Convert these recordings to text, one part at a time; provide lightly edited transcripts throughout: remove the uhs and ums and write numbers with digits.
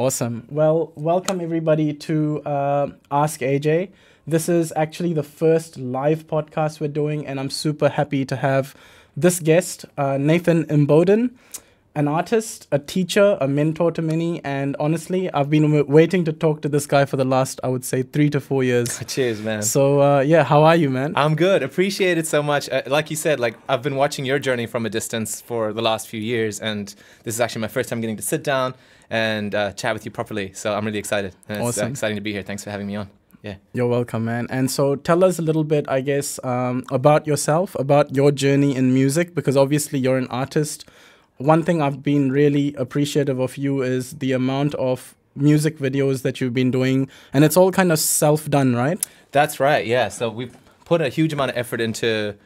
Awesome. Well, welcome everybody to askAJ. This is actually the first live podcast we're doing, and I'm super happy to have this guest, Nathan Imboden, an artist, a teacher, a mentor to many, and honestly, I've been waiting to talk to this guy for the last, I would say, 3 to 4 years. Cheers, man. So, yeah, how are you, man? I'm good. Appreciate it so much. Like you said, I've been watching your journey from a distance for the last few years, and this is actually my first time getting to sit down and chat with you properly. So I'm really excited. And awesome. It's exciting to be here. Thanks for having me on. Yeah. You're welcome, man. And so tell us a little bit, I guess, about yourself, about your journey in music, because obviously you're an artist. One thing I've been really appreciative of you is the amount of music videos that you've been doing, and it's all kind of self-done, right? That's right, yeah. So we've put a huge amount of effort into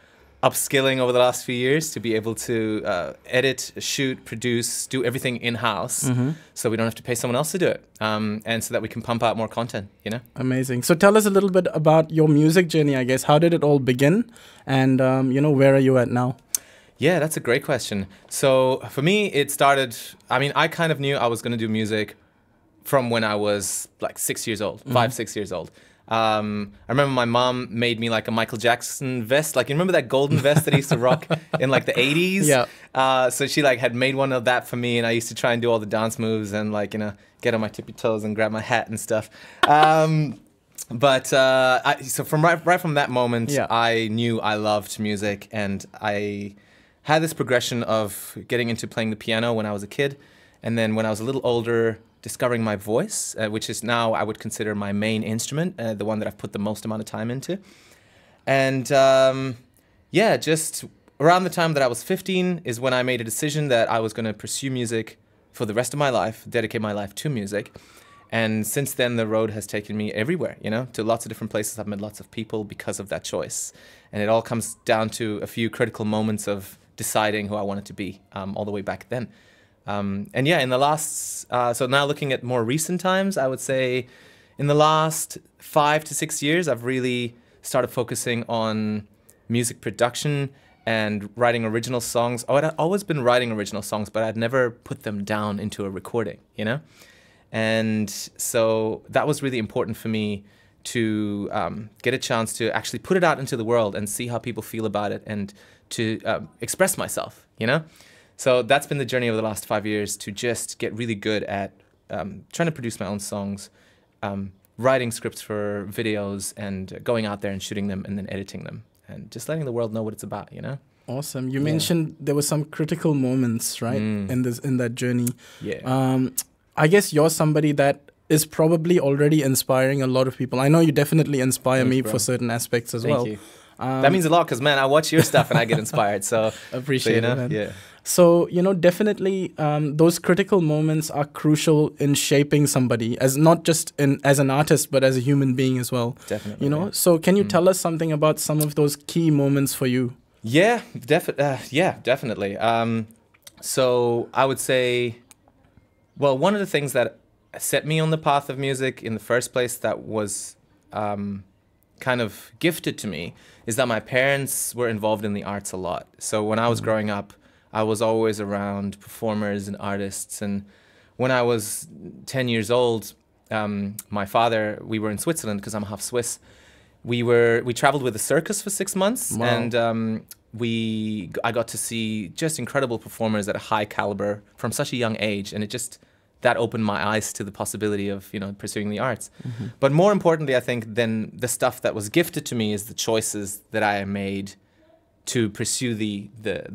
upskilling over the last few years to be able to edit, shoot, produce, do everything in-house, so we don't have to pay someone else to do it, and so that we can pump out more content, you know? Amazing. So tell us a little bit about your music journey, I guess. How did it all begin? And, you know, where are you at now? Yeah, that's a great question. So for me, it started, I kind of knew I was going to do music from when I was like 6 years old, 5, 6 years old. I remember my mom made me like a Michael Jackson vest. Like, you remember that golden vest that I used to rock in like the 80s? Yeah. So she like had made one of that for me, and I used to try and do all the dance moves and like, you know, get on my tippy toes and grab my hat and stuff. So from right from that moment, yeah, I knew I loved music, and I had this progression of getting into playing the piano when I was a kid, and then when I was a little older, discovering my voice, which is now I would consider my main instrument, the one that I've put the most amount of time into. And yeah, just around the time that I was 15 is when I made a decision that I was going to pursue music for the rest of my life, dedicate my life to music. And since then, the road has taken me everywhere, you know, to lots of different places. I've met lots of people because of that choice. And it all comes down to a few critical moments of deciding who I wanted to be, all the way back then. And yeah, in the last, so now looking at more recent times, I would say in the last 5 to 6 years, I've really started focusing on music production and writing original songs. Oh, I'd always been writing original songs, but I'd never put them down into a recording, you know? And so that was really important for me to get a chance to actually put it out into the world and see how people feel about it, and to express myself, you know? So that's been the journey over the last 5 years, to just get really good at trying to produce my own songs, writing scripts for videos, and going out there and shooting them and then editing them, and just letting the world know what it's about, you know? Awesome. You mentioned there were some critical moments, right, in that journey. Yeah. I guess you're somebody that is probably already inspiring a lot of people. I know you definitely inspire me for certain aspects as well. Thank you. That means a lot, because, man, I watch your stuff and I get inspired. So appreciate it, man. Yeah. So, you know, definitely those critical moments are crucial in shaping somebody, as not just as an artist, but as a human being as well. Definitely. You know, so can you tell us something about some of those key moments for you? Yeah, definitely. So I would say, well, one of the things that set me on the path of music in the first place, that was kind of gifted to me, is that my parents were involved in the arts a lot. So when I was growing up, I was always around performers and artists. And when I was 10 years old, my father, we were in Switzerland because I'm half Swiss. We traveled with a circus for 6 months. Wow. And I got to see just incredible performers at a high caliber from such a young age. And that opened my eyes to the possibility of, you know, pursuing the arts. But more importantly, I think, than the stuff that was gifted to me, is the choices that I made to pursue the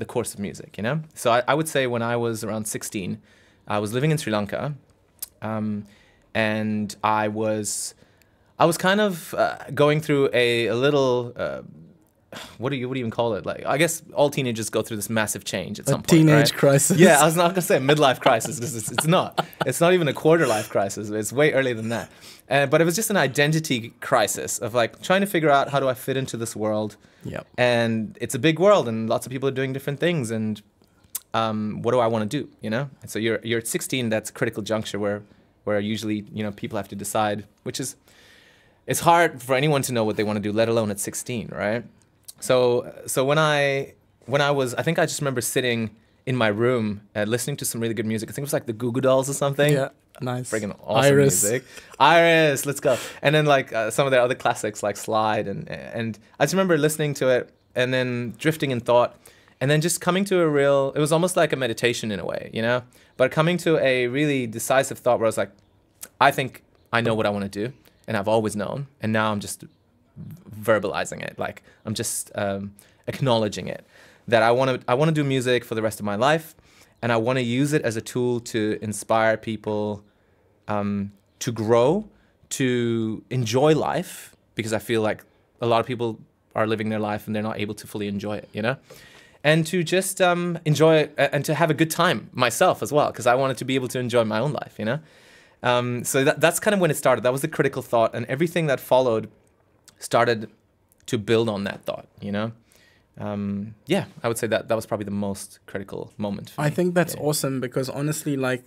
course of music, you know? So I would say when I was around 16, I was living in Sri Lanka, and I was kind of going through a little, what do you even call it? Like, I guess all teenagers go through this massive change at some point, teenage right? crisis. Yeah, I was not going to say a midlife crisis, because it's not. It's not even a quarter life crisis. It's way earlier than that. But it was just an identity crisis of like trying to figure out, how do I fit into this world? Yep. And it's a big world, and lots of people are doing different things. And what do I want to do? You know. And so you're at 16. That's a critical juncture where usually, you know, people have to decide, which is, it's hard for anyone to know what they want to do, let alone at 16, right? So when I think I just remember sitting in my room listening to some really good music. I think it was like the Goo Goo Dolls or something. Yeah. Nice. Friggin' awesome Iris. music. Iris, let's go. And then like some of their other classics like Slide, and I just remember listening to it and then drifting in thought, and then just coming to a real, it was almost like a meditation in a way, you know, but coming to a really decisive thought where I was like, I think I know what I want to do, and I've always known, and now I'm just verbalizing it, like I'm just acknowledging it, that I want to do music for the rest of my life, and I want to use it as a tool to inspire people to grow, to enjoy life, because I feel like a lot of people are living their life and they're not able to fully enjoy it, you know? And to just enjoy it and to have a good time myself as well, because I wanted to be able to enjoy my own life, you know? So that's kind of when it started. That was the critical thought, and everything that followed started to build on that thought, you know? Yeah, I would say that was probably the most critical moment for me. I think that's awesome, because honestly, like,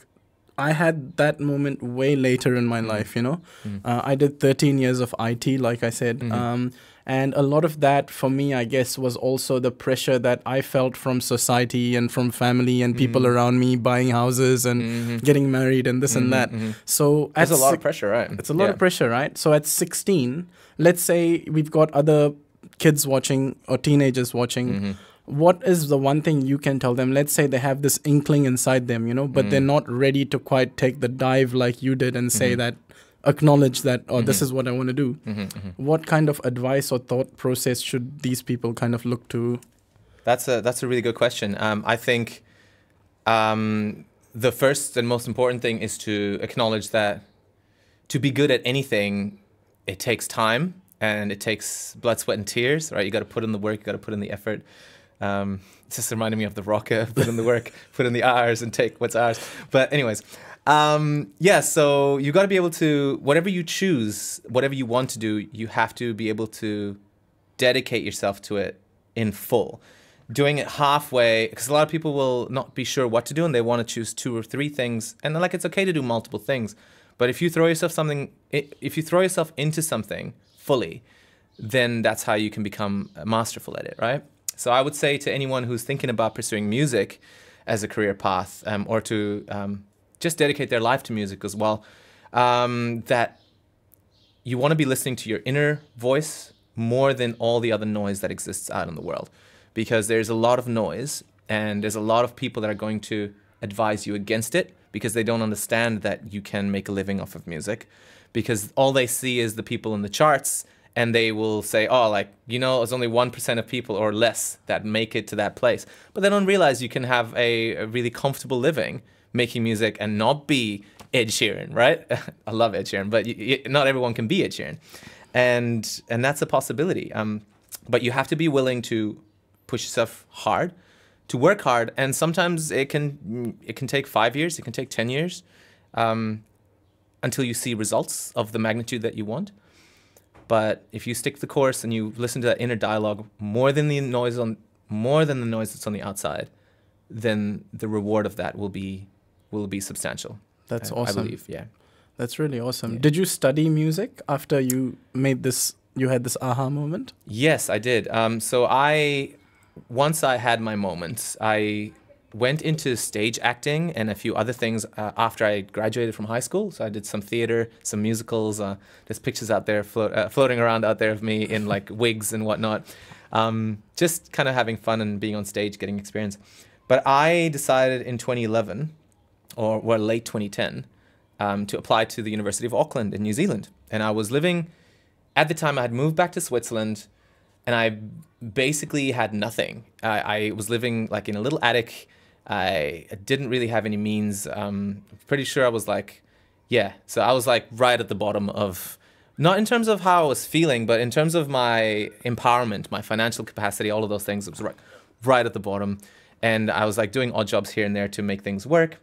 I had that moment way later in my life, you know? I did 13 years of IT, like I said. And a lot of that for me, I guess, was also the pressure that I felt from society and from family and people around me buying houses and getting married and this and that. So there's a lot of pressure, right? It's a lot of pressure, right? So at 16, let's say we've got other kids watching or teenagers watching. What is the one thing you can tell them? Let's say they have this inkling inside them, you know, but they're not ready to quite take the dive like you did and say that, acknowledge that, or this is what I want to do. What kind of advice or thought process should these people kind of look to? That's a really good question. I think the first and most important thing is to acknowledge that to be good at anything, it takes time and it takes blood, sweat, and tears, right? You got to put in the work, you got to put in the effort. It's just reminding me of the rocker, put in the work, put in the hours, and take what's ours. But anyways, yeah, so you got to be able to, whatever you choose, whatever you want to do, you have to be able to dedicate yourself to it in full. Doing it halfway, because a lot of people will not be sure what to do and they want to choose 2 or 3 things. And like, it's okay to do multiple things. But if you throw yourself into something fully, then that's how you can become masterful at it, right? So I would say to anyone who's thinking about pursuing music as a career path, or to just dedicate their life to music as well, that you want to be listening to your inner voice more than all the other noise that exists out in the world. Because there's a lot of noise, and there's a lot of people that are going to advise you against it because they don't understand that you can make a living off of music. Because all they see is the people in the charts, and they will say, oh, like, you know, there's only 1% of people or less that make it to that place. But they don't realize you can have a really comfortable living making music and not be Ed Sheeran, right? I love Ed Sheeran, but not everyone can be Ed Sheeran. And that's a possibility. But you have to be willing to push yourself hard, to work hard. And sometimes it can take 5 years, it can take 10 years until you see results of the magnitude that you want. But if you stick the course and you listen to that inner dialogue more than the noise that's on the outside, then the reward of that will be substantial. That's awesome. I believe, yeah. That's really awesome. Yeah. Did you study music after you made this? You had this aha moment? Yes, I did. So once I had my moments, I went into stage acting and a few other things after I graduated from high school. So I did some theater, some musicals. There's pictures out there floating around out there of me in like wigs and whatnot. Just kind of having fun and being on stage, getting experience. But I decided in 2011, or well, late 2010, to apply to the University of Auckland in New Zealand. And I was living, at the time I had moved back to Switzerland, and I basically had nothing. I was living like in a little attic. I didn't really have any means. Pretty sure I was like, yeah. So I was like right at the bottom of, not in terms of how I was feeling, but in terms of my empowerment, my financial capacity, all of those things. It was right at the bottom. And I was like doing odd jobs here and there to make things work.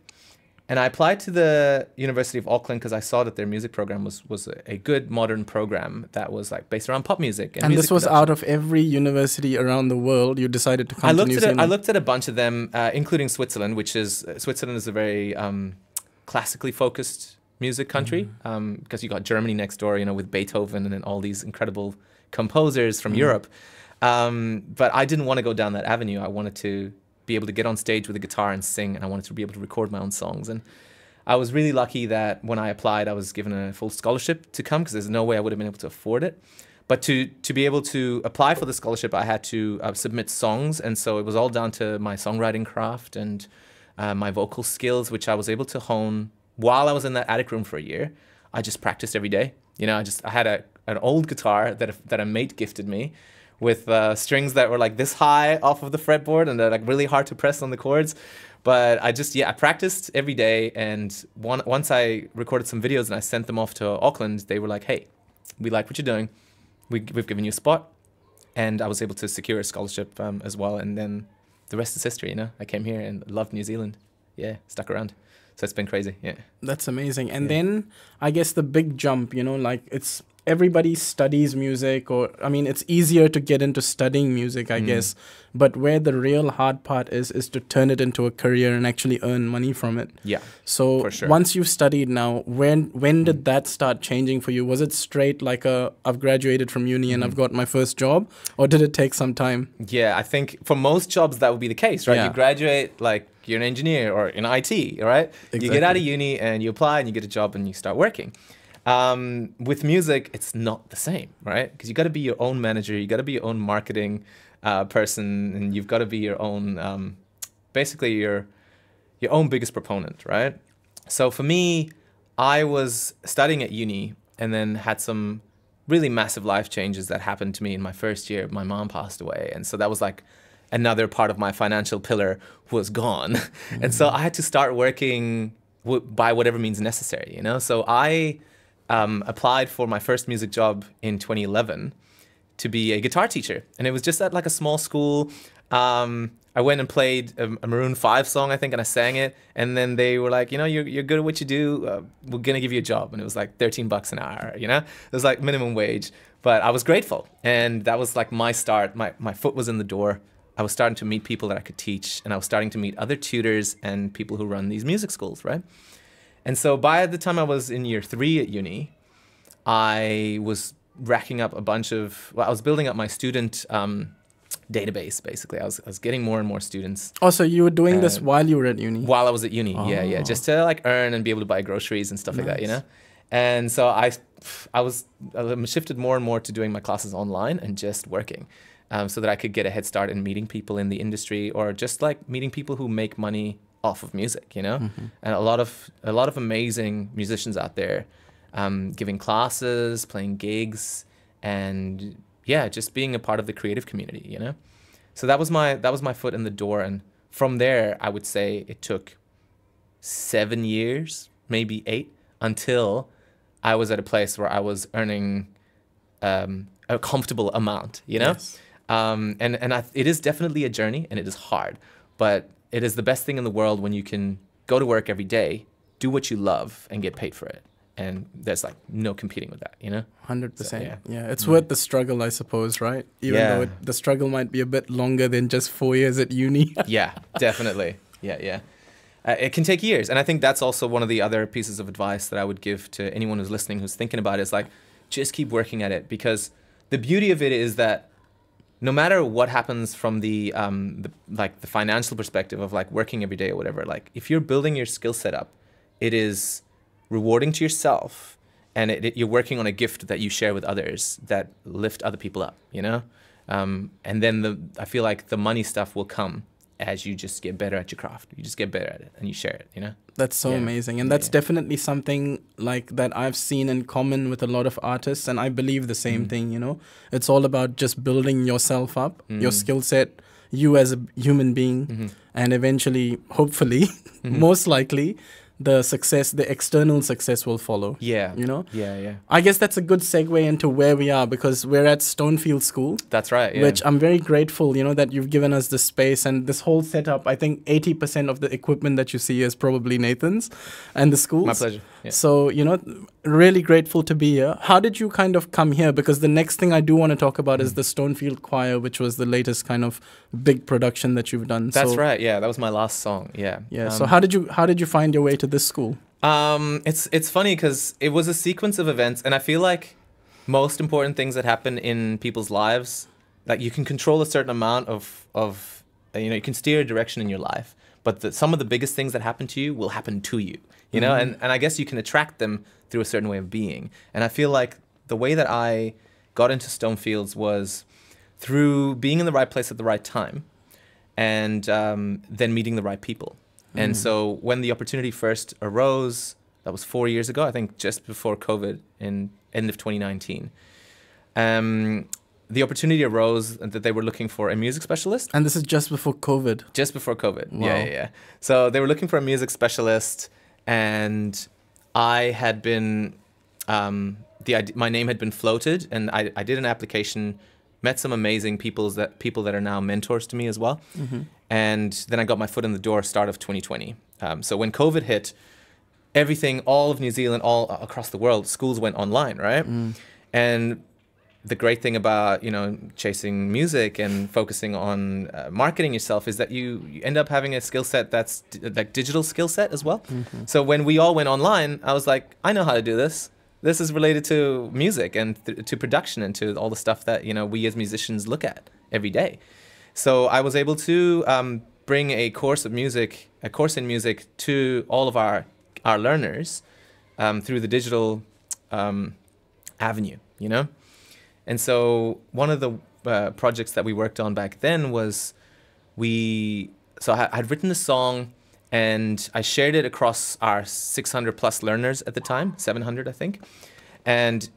And I applied to the University of Auckland because I saw that their music program was a good modern program that was like based around pop music. And music this was production. out of every university around the world. You decided to come to New Zealand. I looked at a bunch of them, including Switzerland, Switzerland is a very classically focused music country, because you got Germany next door, you know, with Beethoven and all these incredible composers from Europe. But I didn't want to go down that avenue. I wanted to be able to get on stage with a guitar and sing, and I wanted to be able to record my own songs. And I was really lucky that when I applied, I was given a full scholarship to come because there's no way I would have been able to afford it. But to be able to apply for the scholarship, I had to submit songs. And so it was all down to my songwriting craft and my vocal skills, which I was able to hone while I was in that attic room for a year. I just practiced every day. You know, I had an old guitar that a mate gifted me with strings that were like this high off of the fretboard and they're like really hard to press on the chords. But I practiced every day. And once I recorded some videos and I sent them off to Auckland, they were like, hey, we like what you're doing. We've given you a spot. And I was able to secure a scholarship as well. And then the rest is history, you know. I came here and loved New Zealand. Yeah, stuck around. So it's been crazy, yeah. That's amazing. And then I guess the big jump, you know, like it's everybody studies music, or I mean, it's easier to get into studying music, I guess. But where the real hard part is to turn it into a career and actually earn money from it. Yeah. So for sure. Once you've studied now, when did that start changing for you? Was it straight like I've graduated from uni and I've got my first job, or did it take some time? Yeah, I think for most jobs that would be the case, right? Yeah. You graduate, like you're an engineer or in IT, right? Exactly. You get out of uni and you apply and you get a job and you start working. With music, it's not the same, right? Because you got to be your own manager, you got to be your own marketing person, and you've got to be your own, basically your own biggest proponent, right? So for me, I was studying at uni and then had some really massive life changes that happened to me in my first year. My mom passed away, and so that was like another part of my financial pillar was gone. And so I had to start working by whatever means necessary, you know? So I applied for my first music job in 2011 to be a guitar teacher. And it was just at like a small school. I went and played a Maroon 5 song, I think, and I sang it. And then they were like, you know, you're good at what you do. We're going to give you a job. And it was like $13 an hour, you know? It was like minimum wage. But I was grateful. And that was like my start. My foot was in the door. I was starting to meet people that I could teach. And I was starting to meet other tutors and people who run these music schools, right? And so by the time I was in year 3 at uni, I was racking up I was building up my student database, basically. I was getting more and more students. Oh, so you were doing this while you were at uni? While I was at uni, yeah. Just to like earn and be able to buy groceries and stuff like that, you know? And so I shifted more and more to doing my classes online and just working so that I could get a head start in meeting people in the industry or just like meeting people who make money off of music, you know? And a lot of amazing musicians out there giving classes, playing gigs, and yeah, just being a part of the creative community, you know? So that was my foot in the door. And from there, I would say it took 7 years, maybe 8, until I was at a place where I was earning a comfortable amount, you know? Yes. It is definitely a journey and it is hard, but it is the best thing in the world when you can go to work every day, do what you love, and get paid for it. And there's like no competing with that, you know? 100%. So, yeah, it's worth the struggle, I suppose, right? Even though the struggle might be a bit longer than just 4 years at uni. Yeah, definitely. Yeah. It can take years. And I think that's also one of the other pieces of advice that I would give to anyone who's listening, who's thinking about it, is like, just keep working at it. Because the beauty of it is that no matter what happens from the financial perspective of like working every day or whatever, like if you're building your skill set up, it is rewarding to yourself, and you're working on a gift that you share with others that lift other people up, you know? And then I feel like the money stuff will come as you just get better at your craft. You just get better at it and you share it, you know? That's so amazing. And that's definitely something like that I've seen in common with a lot of artists. And I believe the same thing, you know? It's all about just building yourself up, your skill set, you as a human being, and eventually, hopefully, most likely, the external success will follow. Yeah. You know? Yeah. I guess that's a good segue into where we are, because we're at Stonefield School. That's right, yeah. Which I'm very grateful, you know, that you've given us the space and this whole setup. I think 80% of the equipment that you see is probably Nathan's and the school's. My pleasure. Yeah. So, you know, really grateful to be here. How did you kind of come here? Because the next thing I do want to talk about is the Stonefield Choir, which was the latest kind of big production that you've done. That's right. Yeah, that was my last song. Yeah. Yeah. So how did you find your way to this school? It's funny because it was a sequence of events, and I feel like most important things that happen in people's lives, like you can control a certain amount of you know, you can steer a direction in your life, but some of the biggest things that happen to you will happen to you. you know, and I guess you can attract them through a certain way of being. And I feel like the way that I got into Stonefields was through being in the right place at the right time, and then meeting the right people. And so when the opportunity first arose, that was 4 years ago, I think just before COVID in end of 2019. The opportunity arose that they were looking for a music specialist. And this is just before COVID? Just before COVID, Wow. yeah. So they were looking for a music specialist, and I had been, my name had been floated, and I did an application, met some amazing people that are now mentors to me as well. And then I got my foot in the door start of 2020. So when COVID hit, everything, all of New Zealand, all across the world, schools went online, right? And the great thing about, you know, chasing music and focusing on marketing yourself is that you end up having a skill set that's like digital skill set as well. So when we all went online, I was like, I know how to do this. This is related to music and to production and to all the stuff that, you know, we as musicians look at every day. So I was able to bring a course in music to all of our learners through the digital avenue, you know? And so one of the projects that we worked on back then was I'd written a song and I shared it across our 600 plus learners at the time, 700 I think. And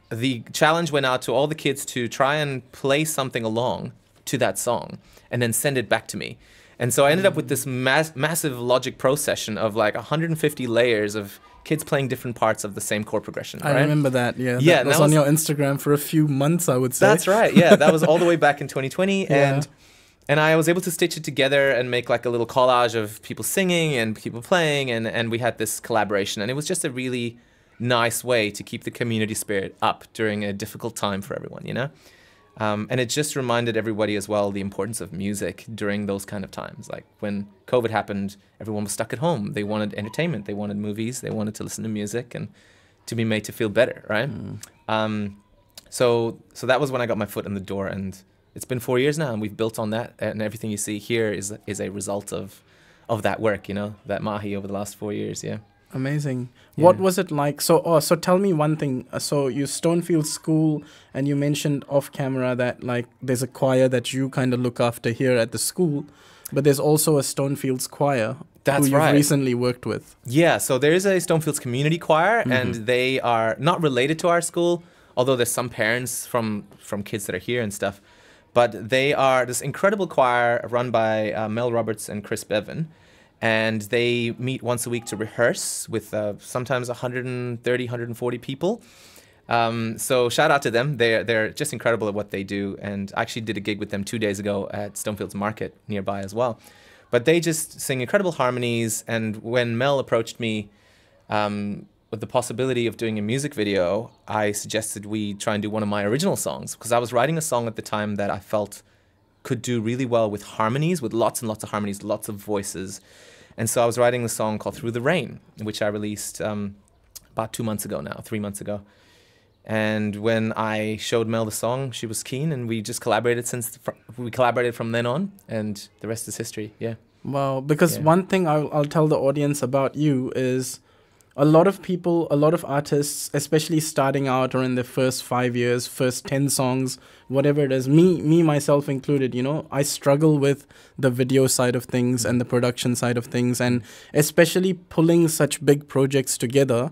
the challenge went out to all the kids to try and play something along to that song and then send it back to me. And so I ended up with this massive Logic Pro session of like 150 layers of kids playing different parts of the same chord progression. I remember that, yeah. Yeah, that was on your Instagram for a few months, I would say. That's right, yeah. That was all the way back in 2020. And I was able to stitch it together and make like a little collage of people singing and people playing, and we had this collaboration. And it was just a really nice way to keep the community spirit up during a difficult time for everyone, you know? And it just reminded everybody as well the importance of music during those kind of times. Like when COVID happened, everyone was stuck at home. They wanted entertainment, they wanted movies, they wanted to listen to music and to be made to feel better, right? So that was when I got my foot in the door, and it's been 4 years now, and we've built on that, and everything you see here is a result of that work, you know, that mahi over the last 4 years, yeah. Amazing. Yeah. What was it like? So tell me one thing. So you Stonefield School, and you mentioned off camera that like there's a choir that you kind of look after here at the school, but there's also a Stonefields choir That's who you've right. recently worked with. Yeah, so there is a Stonefields community choir, and they are not related to our school, although there's some parents from kids that are here and stuff. But they are this incredible choir run by Mel Roberts and Chris Bevan. And they meet once a week to rehearse with sometimes 130, 140 people. So shout out to them. They're just incredible at what they do. And I actually did a gig with them 2 days ago at Stonefields Market nearby as well. But they just sing incredible harmonies. And when Mel approached me with the possibility of doing a music video, I suggested we try and do one of my original songs, because I was writing a song at the time that I felt could do really well with harmonies, with lots and lots of harmonies, lots of voices. And so I was writing the song called Through the Rain, which I released about 3 months ago. And when I showed Mel the song, she was keen, and we just collaborated from then on, and the rest is history, yeah. Wow, because one thing I'll tell the audience about you is a lot of people, a lot of artists, especially starting out or in their first 5 years, first 10 songs, whatever it is, me myself included, you know, I struggle with the video side of things and the production side of things, and especially pulling such big projects together.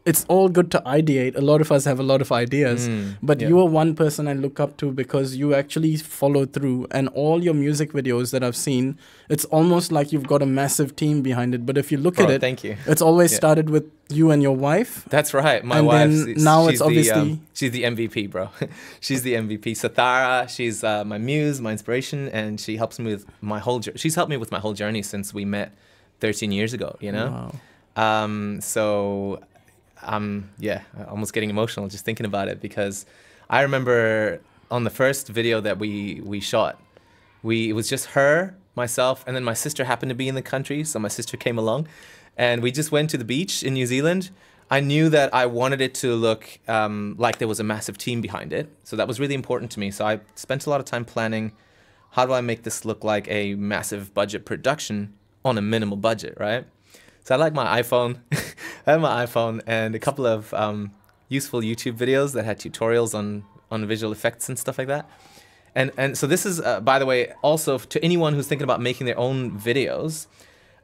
It's all good to ideate. A lot of us have a lot of ideas, but you are one person I look up to because you actually follow through, and all your music videos that I've seen, it's almost like you've got a massive team behind it. But if you look at it, thank you. It's always started with you and your wife. That's right. My and wife. Then now it's obviously she's the MVP, bro. She's the MVP. Sathara, she's my muse, my inspiration, and she helps me with my whole. She's helped me with my whole journey since we met 13 years ago. You know. Wow. Almost getting emotional just thinking about it, because I remember on the first video that we shot, it was just her, myself, and then my sister happened to be in the country, so my sister came along, and we just went to the beach in New Zealand. I knew that I wanted it to look like there was a massive team behind it, so that was really important to me. So I spent a lot of time planning, how do I make this look like a massive budget production on a minimal budget, right? So I like my iPhone. I have my iPhone and a couple of useful YouTube videos that had tutorials on visual effects and stuff like that. And so this is, by the way, also to anyone who's thinking about making their own videos,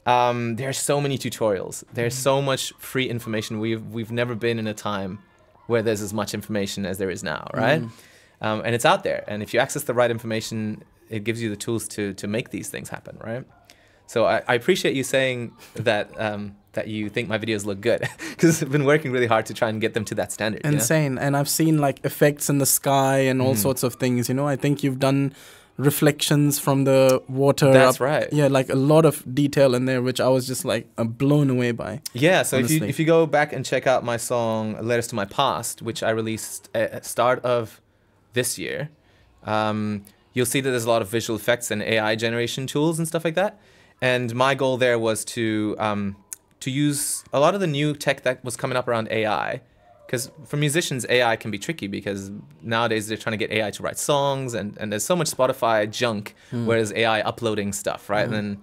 there are so many tutorials. There's so much free information. We've never been in a time where there's as much information as there is now, right? And it's out there. And if you access the right information, it gives you the tools to make these things happen, right? So I appreciate you saying that that you think my videos look good, because I've been working really hard to try and get them to that standard. Insane. You know? And I've seen like effects in the sky and all sorts of things, you know. I think you've done reflections from the water. That's right. Yeah, like a lot of detail in there, which I was just like blown away by. Yeah, so if you go back and check out my song Letters to My Past, which I released at start of this year, you'll see that there's a lot of visual effects and AI generation tools and stuff like that. And my goal there was to use a lot of the new tech that was coming up around AI. Because for musicians, AI can be tricky because nowadays they're trying to get AI to write songs, and there's so much Spotify junk, whereas AI uploading stuff, right? And then,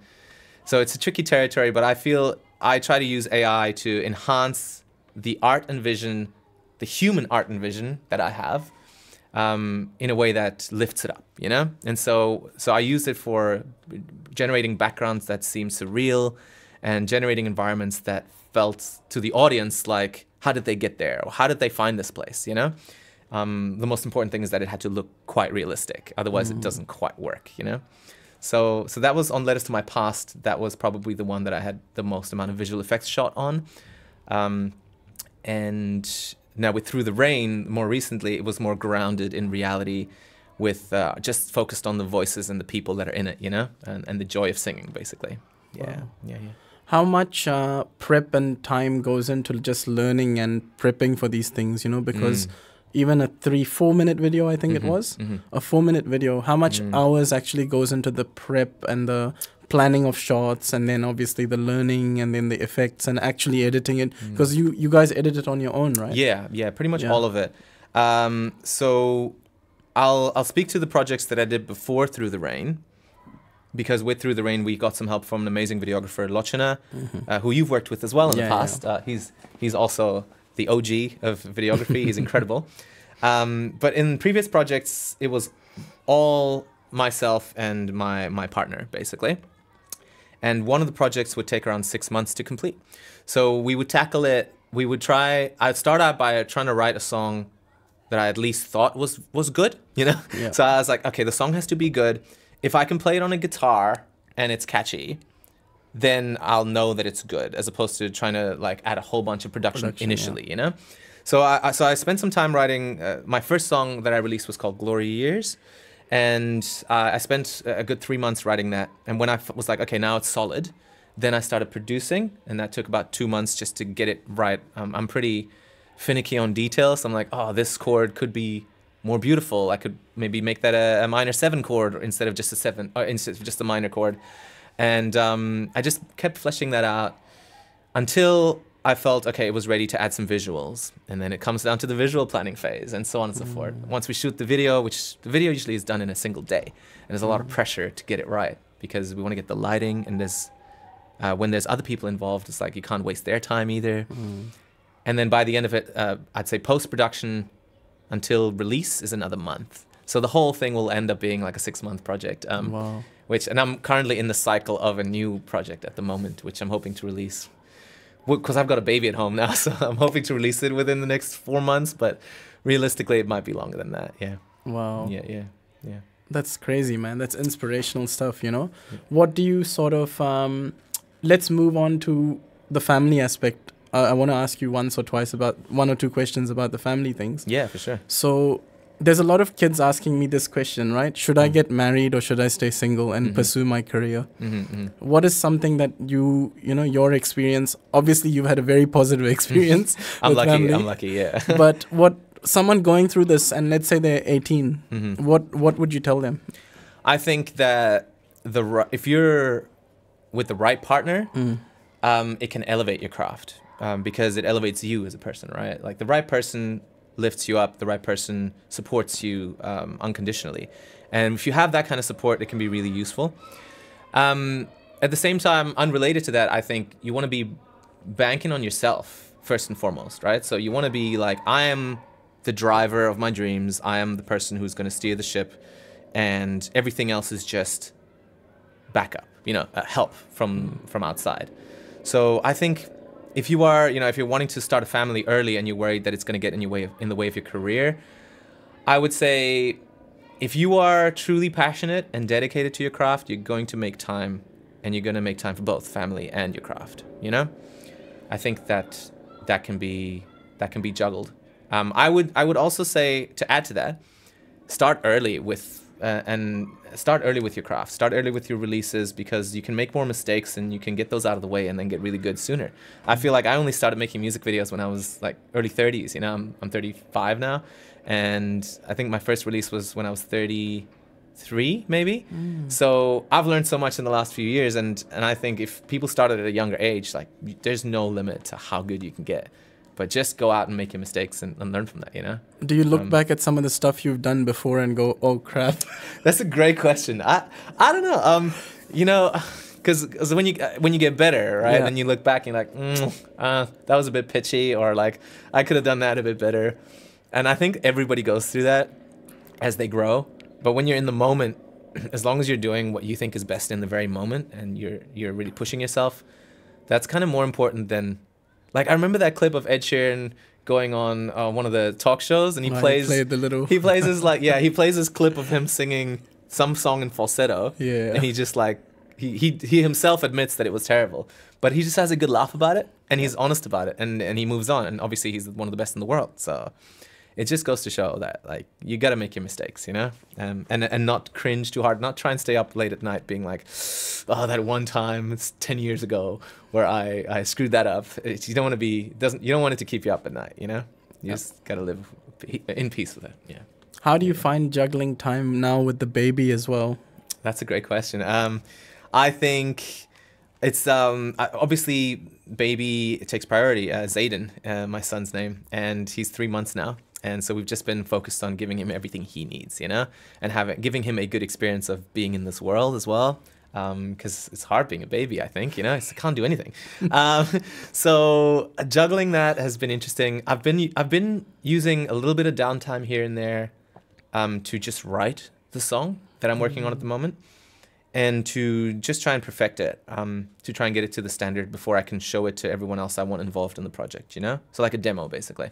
so it's a tricky territory, but I feel I try to use AI to enhance the art and vision, the human art and vision that I have, in a way that lifts it up, you know? And so I use it for generating backgrounds that seem surreal and generating environments that felt to the audience like, how did they get there? Or how did they find this place, you know? The most important thing is that it had to look quite realistic. Otherwise, it doesn't quite work, you know? So that was on Letters to My Past. That was probably the one that I had the most amount of visual effects shot on. And now with Through the Rain, more recently, it was more grounded in reality with just focused on the voices and the people that are in it, you know? And the joy of singing, basically. Yeah, wow. Yeah. How much prep and time goes into just learning and prepping for these things, you know? Because even a 3-4 minute video, I think it was, a 4-minute video, how much hours actually goes into the prep and the planning of shots, and then obviously the learning and then the effects and actually editing it? Because you guys edit it on your own, right? Yeah, pretty much all of it. So I'll speak to the projects that I did before Through the Rain. Because with Through the Rain, we got some help from an amazing videographer, Lochana, who you've worked with as well in the past. Yeah. He's also the OG of videography. He's incredible. But in previous projects, it was all myself and my partner, basically. And one of the projects would take around 6 months to complete. So we would tackle it. I'd start out by trying to write a song that I at least thought was good, you know? Yeah. So I was like, okay, the song has to be good. If I can play it on a guitar and it's catchy, then I'll know that it's good, as opposed to trying to like add a whole bunch of production initially, you know? So I spent some time writing, my first song that I released was called Glory Years. And I spent a good 3 months writing that. And when I was like, okay, now it's solid, then I started producing, and that took about 2 months just to get it right. I'm pretty finicky on details. So I'm like, oh, this chord could be more beautiful. I could maybe make that a minor 7 chord instead of just a 7, or instead of just a minor chord. And I just kept fleshing that out until I felt, okay, it was ready to add some visuals. And then it comes down to the visual planning phase and so on and so forth. Once we shoot the video, which the video usually is done in a single day, and there's a lot of pressure to get it right because we want to get the lighting, and when there's other people involved, it's like you can't waste their time either. And then by the end of it, I'd say post-production until release is another month. So the whole thing will end up being like a 6-month project. Wow. And I'm currently in the cycle of a new project at the moment, which I'm hoping to release. Because I've got a baby at home now, so I'm hoping to release it within the next 4 months, but realistically it might be longer than that, yeah. Wow. Yeah. That's crazy, man. That's inspirational stuff, you know? Yeah. What do you sort of, let's move on to the family aspect. I want to ask you one or two questions about the family things. Yeah, for sure. So there's a lot of kids asking me this question, right? Should I get married or should I stay single and pursue my career? What is something that your experience, obviously you've had a very positive experience. I'm lucky, yeah. But someone going through this, and let's say they're 18, what would you tell them? I think that if you're with the right partner, it can elevate your craft. Because it elevates you as a person, right? Like the right person lifts you up, the right person supports you unconditionally. And if you have that kind of support, it can be really useful. at the same time, unrelated to that, I think you want to be banking on yourself first and foremost, right? So you want to be like, I am the driver of my dreams. I am the person who's going to steer the ship, and everything else is just backup, help from outside. So I think if you are, if you're wanting to start a family early and you're worried that it's going to get in the way of your career, I would say if you are truly passionate and dedicated to your craft, you're going to make time, and you're going to make time for both family and your craft. I think that can be juggled. I would also say, to add to that, start early with your craft. Start early with your releases, because you can make more mistakes and you can get those out of the way and then get really good sooner. I feel like I only started making music videos when I was like early 30s. I'm 35 now, and I think my first release was when I was 33 maybe. So I've learned so much in the last few years, and I think if people started at a younger age, like, there's no limit to how good you can get. But just go out and make your mistakes and learn from that, Do you look back at some of the stuff you've done before and go, oh crap? That's a great question. I don't know. Because when you get better, right, and you look back and you're like, that was a bit pitchy, or like, I could have done that a bit better. And I think everybody goes through that as they grow. But when you're in the moment, as long as you're doing what you think is best in the very moment, and you're really pushing yourself, that's kind of more important than... Like, I remember that clip of Ed Sheeran going on one of the talk shows, and he plays his clip of him singing some song in falsetto. Yeah. And he just like, he himself admits that it was terrible, but he just has a good laugh about it, and he's honest about it, and he moves on. And obviously he's one of the best in the world. So it just goes to show that, like, you got to make your mistakes, and not cringe too hard, not try and stay up late at night being like, oh, that one time, it's 10 years ago where I screwed that up. You don't want it to keep you up at night, You just got to live in peace with it. Yeah. How do you find juggling time now with the baby as well? That's a great question. I think it's obviously baby, it takes priority. Zayden, my son's name, and he's 3 months now. And so we've just been focused on giving him everything he needs, and giving him a good experience of being in this world as well. Because it's hard being a baby, I think, I can't do anything. So juggling that has been interesting. I've been using a little bit of downtime here and there to just write the song that I'm working on at the moment, and to just try and perfect it, to try and get it to the standard before I can show it to everyone else I want involved in the project, So like a demo, basically.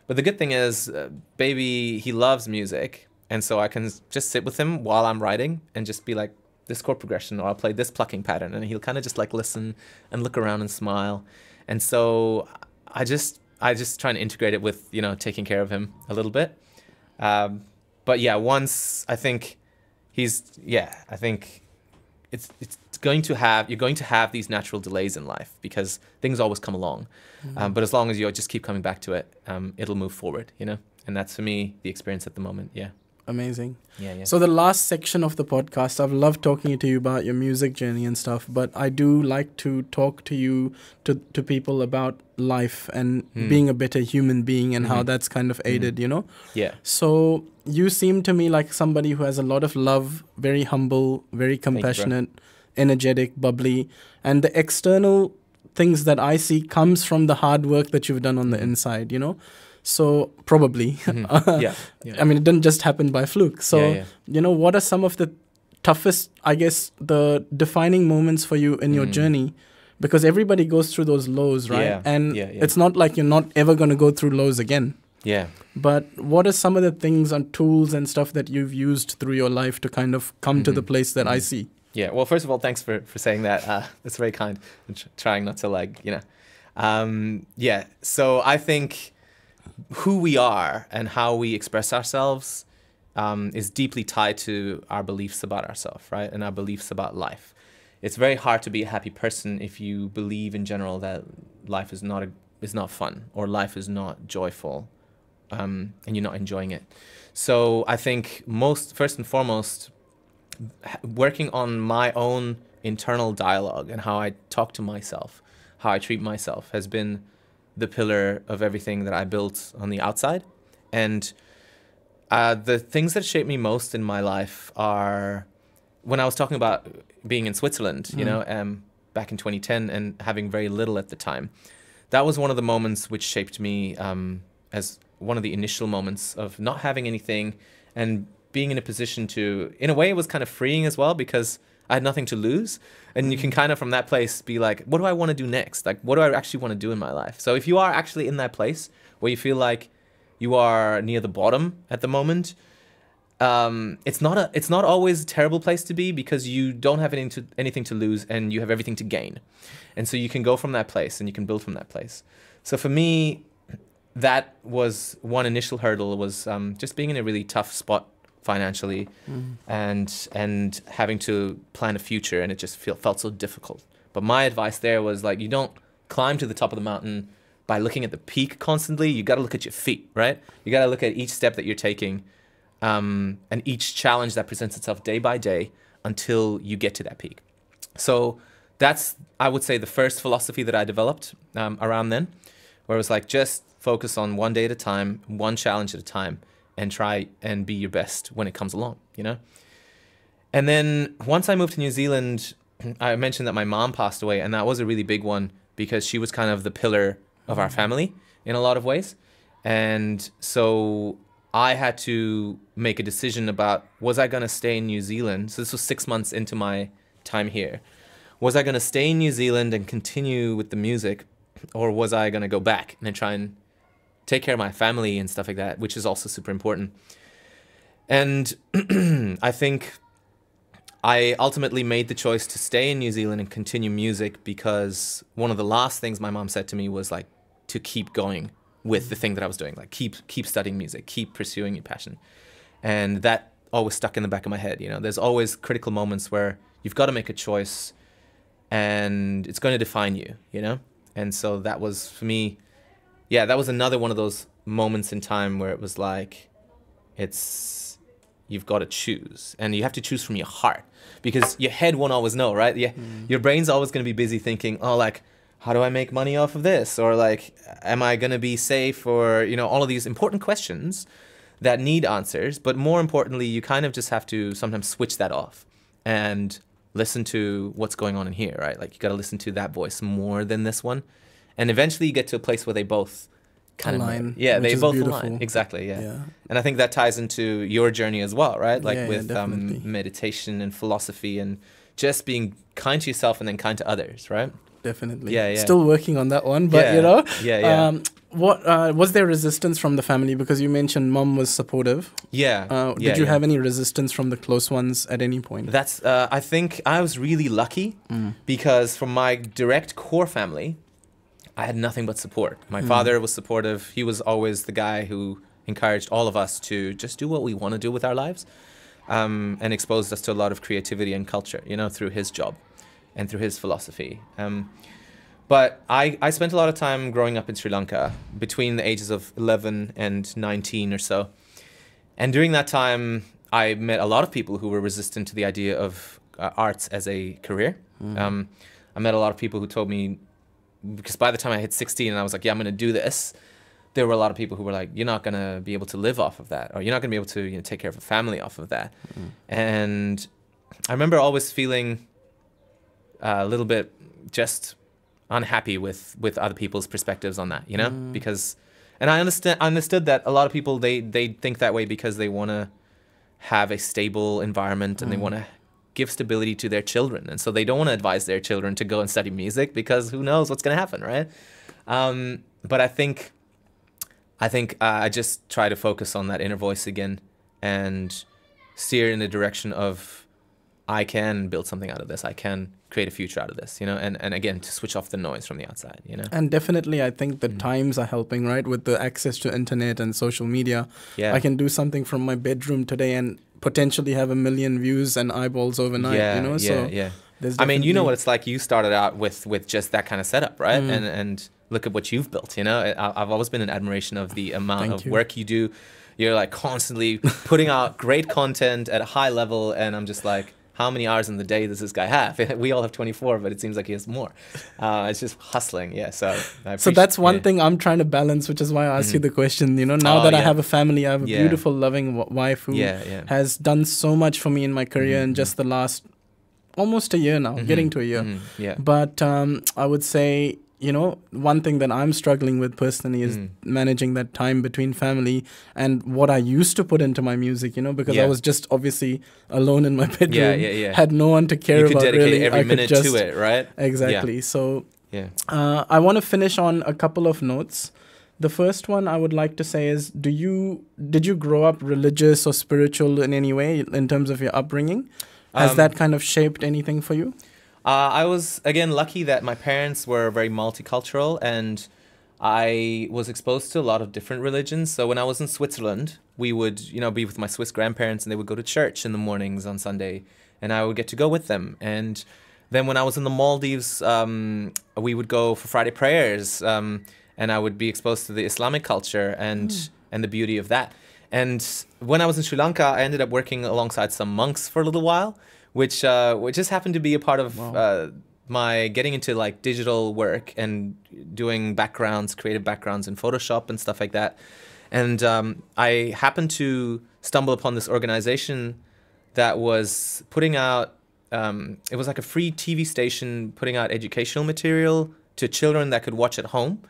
But the good thing is, baby, he loves music, and so I can just sit with him while I'm writing and just be like, this chord progression, or I'll play this plucking pattern, and he'll kind of just like listen and look around and smile. And so I just try and integrate it with, taking care of him a little bit. But yeah, once I think I think you're going to have these natural delays in life, because things always come along. But as long as you just keep coming back to it, it'll move forward, And that's, for me, the experience at the moment. Yeah. Amazing. Yeah. So the last section of the podcast, I've loved talking to you about your music journey and stuff, but I do like to talk to you, to people about life and being a better human being, and how that's kind of aided, Yeah. So you seem to me like somebody who has a lot of love, very humble, very compassionate, energetic, bubbly, and the external things that I see comes from the hard work that you've done on the inside, So probably, Yeah. I mean, it didn't just happen by fluke. So, what are some of the toughest, I guess, the defining moments for you in your journey? Because everybody goes through those lows, right? Yeah. And it's not like you're not ever going to go through lows again. Yeah. But what are some of the things and tools and stuff that you've used through your life to kind of come to the place that I see? Yeah. Well, first of all, thanks for saying that. That's very kind. I'm trying not to yeah. So I think who we are and how we express ourselves is deeply tied to our beliefs about ourselves, right? And our beliefs about life. It's very hard to be a happy person if you believe in general that life is not fun, or life is not joyful, and you're not enjoying it. So I think first and foremost, working on my own internal dialogue and how I talk to myself, how I treat myself, has been the pillar of everything that I built on the outside. And the things that shape me most in my life are when I was talking about being in Switzerland, you know, back in 2010 and having very little at the time, that was one of the moments which shaped me as one of the initial moments of not having anything and being in a position to, in a way, it was kind of freeing as well because I had nothing to lose. And you can kind of from that place be like, what do I want to do next? Like, what do I actually want to do in my life? So if you are actually in that place where you feel like you are near the bottom at the moment, it's not always a terrible place to be because you don't have anything to lose and you have everything to gain. And so you can go from that place and you can build from that place. So for me, that was one initial hurdle, was just being in a really tough spot financially and having to plan a future, and it just felt so difficult. But my advice there was like, you don't climb to the top of the mountain by looking at the peak constantly. You got to look at your feet, right? You got to look at each step that you're taking and each challenge that presents itself day by day until you get to that peak. So that's, I would say, the first philosophy that I developed around then, where it was like, just focus on one day at a time, one challenge at a time, and try and be your best when it comes along, you know? And then once I moved to New Zealand, I mentioned that my mom passed away, and that was a really big one because she was kind of the pillar of our family in a lot of ways. And so I had to make a decision about, was I going to stay in New Zealand? So this was 6 months into my time here. Was I going to stay in New Zealand and continue with the music, or was I going to go back and try and take care of my family and stuff like that, which is also super important. And I think I ultimately made the choice to stay in New Zealand and continue music because one of the last things my mom said to me was like to keep going with the thing that I was doing, like keep studying music, keep pursuing your passion. And that always stuck in the back of my head, you know. There's always critical moments where you've got to make a choice and it's going to define you, you know? And so that was, for me, yeah, that was another one of those moments in time where it was like, you've got to choose, and you have to choose from your heart because your head won't always know, right? Yeah, your brain's always going to be busy thinking, oh, like, how do I make money off of this? Or like, am I going to be safe? Or, you know, all of these important questions that need answers. But more importantly, you kind of just have to sometimes switch that off and listen to what's going on in here, right? Like, you got to listen to that voice more than this one. And eventually you get to a place where they both kind align, of, yeah, they both beautiful. align. Exactly, yeah. And I think that ties into your journey as well, right? Like with meditation and philosophy and just being kind to yourself and then kind to others, right? Definitely. Yeah. Still working on that one, but you know. Yeah. Was there resistance from the family? Because you mentioned mom was supportive. Did you have any resistance from the close ones at any point? That's, I think I was really lucky because from my direct core family, I had nothing but support. My father was supportive. He was always the guy who encouraged all of us to just do what we want to do with our lives, and exposed us to a lot of creativity and culture, you know, through his job and through his philosophy. But I spent a lot of time growing up in Sri Lanka between the ages of 11 and 19 or so. And during that time, I met a lot of people who were resistant to the idea of arts as a career. I met a lot of people who told me, because by the time I hit 16 and I was like, yeah, I'm going to do this, there were a lot of people who were like, you're not going to be able to live off of that, or you're not going to be able to, you know, take care of a family off of that. And I remember always feeling a little bit just unhappy with other people's perspectives on that, you know, because, and I understood that a lot of people, they think that way because they want to have a stable environment and they want to give stability to their children, and so they don't want to advise their children to go and study music because who knows what's going to happen, right? But I think I just try to focus on that inner voice again and steer in the direction of, I can build something out of this. I can create a future out of this, you know, and again, to switch off the noise from the outside, you know. And definitely, I think the times are helping, right? With the access to internet and social media. Yeah. I can do something from my bedroom today and potentially have 1 million views and eyeballs overnight, you know? I mean, you know what it's like. You started out with just that kind of setup, right? And look at what you've built, you know? I've always been in admiration of the amount of work you do. You're like constantly putting out great content at a high level, and I'm just like, how many hours in the day does this guy have? We all have 24, but it seems like he has more. It's just hustling. Yeah. So that's one thing I'm trying to balance, which is why I asked you the question. You know, now that I have a family, I have a beautiful, loving wife who has done so much for me in my career in just the last almost a year now, getting to a year. But I would say, you know, one thing that I'm struggling with personally is managing that time between family and what I used to put into my music, you know, because I was just obviously alone in my bedroom, had no one to care about really. You could dedicate every minute to it, right? Exactly. So I want to finish on a couple of notes. The first one I would like to say is, did you grow up religious or spiritual in any way in terms of your upbringing? Has that kind of shaped anything for you? I was, again, lucky that my parents were very multicultural, and I was exposed to a lot of different religions. So when I was in Switzerland, we would, you know, be with my Swiss grandparents, and they would go to church in the mornings on Sunday, and I would get to go with them. And then when I was in the Maldives, we would go for Friday prayers, and I would be exposed to the Islamic culture and the beauty of that. And when I was in Sri Lanka, I ended up working alongside some monks for a little while, which just happened to be a part of my getting into like digital work and doing backgrounds, creative backgrounds in Photoshop and stuff like that. And I happened to stumble upon this organization that was putting out, it was like a free TV station putting out educational material to children that could watch at home.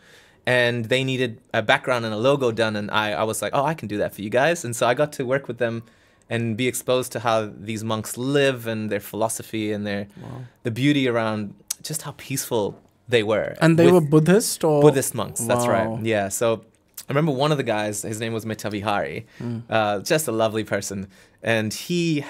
And they needed a background and a logo done. And I was like, oh, I can do that for you guys. And so I got to work with them and be exposed to how these monks live and their philosophy and the beauty around just how peaceful they were. And they were Buddhist or? Buddhist monks, that's right. Yeah, so I remember one of the guys, his name was Metavihari, just a lovely person. And he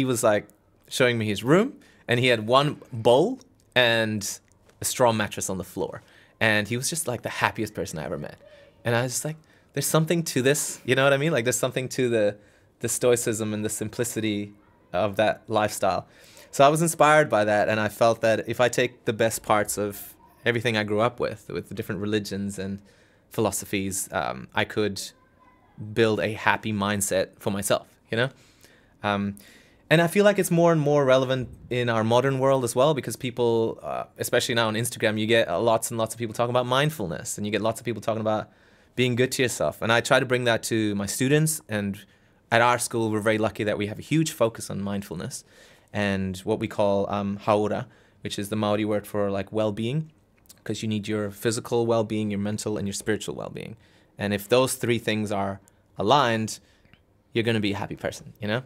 was like showing me his room, and he had one bowl and a straw mattress on the floor. And he was just like the happiest person I ever met. And I was just like, there's something to this, you know what I mean? Like there's something to the stoicism and the simplicity of that lifestyle. So I was inspired by that, and I felt that if I take the best parts of everything I grew up with the different religions and philosophies, I could build a happy mindset for myself, you know? And I feel like it's more and more relevant in our modern world as well, because people, especially now on Instagram, you get lots and lots of people talking about mindfulness, and you get lots of people talking about being good to yourself. And I try to bring that to my students, and at our school, we're very lucky that we have a huge focus on mindfulness and what we call haura, which is the Maori word for like well-being, because you need your physical well-being, your mental, and your spiritual well-being. And if those three things are aligned, you're going to be a happy person, you know?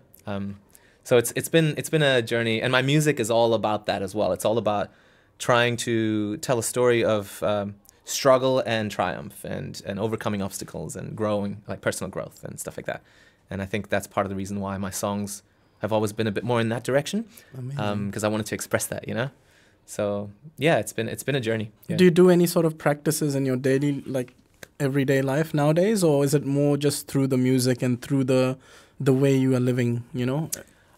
So it's been a journey, and my music is all about that as well. It's all about trying to tell a story of struggle and triumph and overcoming obstacles and growing, like personal growth and stuff like that. And I think that's part of the reason why my songs have always been a bit more in that direction, because I wanted to express that, you know? So yeah, it's been a journey. Yeah. Do you do any sort of practices in your daily, like everyday life nowadays, or is it more just through the music and through the way you are living, you know?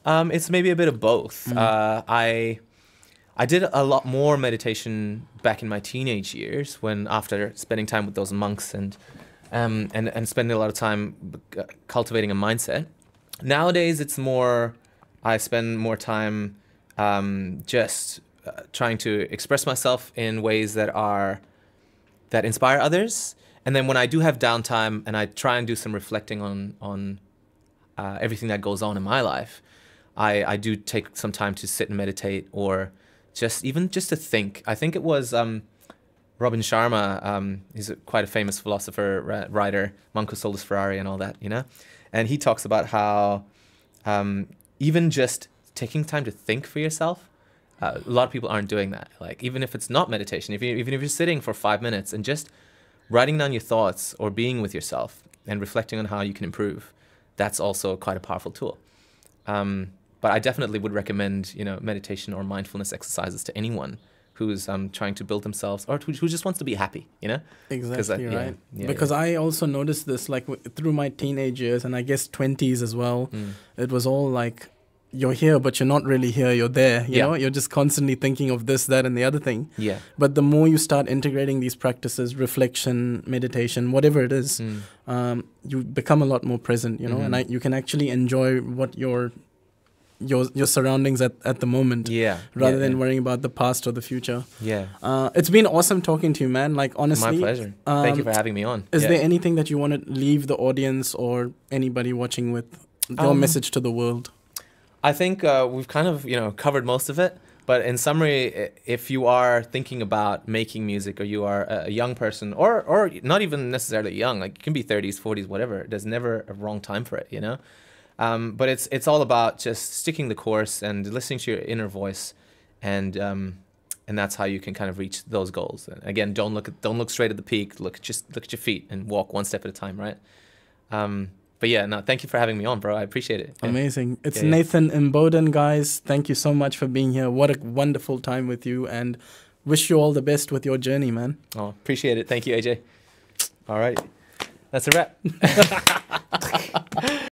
It's maybe a bit of both. I did a lot more meditation back in my teenage years, when after spending time with those monks and spending a lot of time cultivating a mindset. Nowadays, it's more, I spend more time just trying to express myself in ways that inspire others. And then when I do have downtime and I try and do some reflecting on everything that goes on in my life, I do take some time to sit and meditate, or just to think. I think it was Robin Sharma, he's quite a famous philosopher, writer, Manco Solus Ferrari and all that, you know? And he talks about how even just taking time to think for yourself, a lot of people aren't doing that. Like, even if it's not meditation, even if you're sitting for 5 minutes and just writing down your thoughts or being with yourself and reflecting on how you can improve, that's also quite a powerful tool. But I definitely would recommend, you know, meditation or mindfulness exercises to anyone who's trying to build themselves, or who just wants to be happy, you know? Exactly, right. Because I also noticed this, like, through my teenage years, and I guess 20s as well. It was all like, you're here, but you're not really here, you're there, you know? You're just constantly thinking of this, that, and the other thing. Yeah. But the more you start integrating these practices, reflection, meditation, whatever it is, you become a lot more present, you know? And you can actually enjoy what you're your surroundings at the moment. Yeah. Rather than worrying about the past or the future. Yeah. It's been awesome talking to you, man. Like, honestly. My pleasure. Thank you for having me on. Is there anything that you want to leave the audience or anybody watching with, your message to the world? I think we've kind of, covered most of it. But in summary, if you are thinking about making music, or you are a young person, or not even necessarily young, like you can be 30s, 40s, whatever. There's never a wrong time for it, But it's all about just sticking the course and listening to your inner voice, and that's how you can kind of reach those goals. And again, don't look straight at the peak. Look at your feet and walk one step at a time, right? But yeah, no, thank you for having me on, bro. I appreciate it. Yeah. Amazing. It's Nathan Imboden, guys. Thank you so much for being here. What a wonderful time with you, and wish you all the best with your journey, man. Oh, appreciate it. Thank you, AJ. All right. That's a wrap.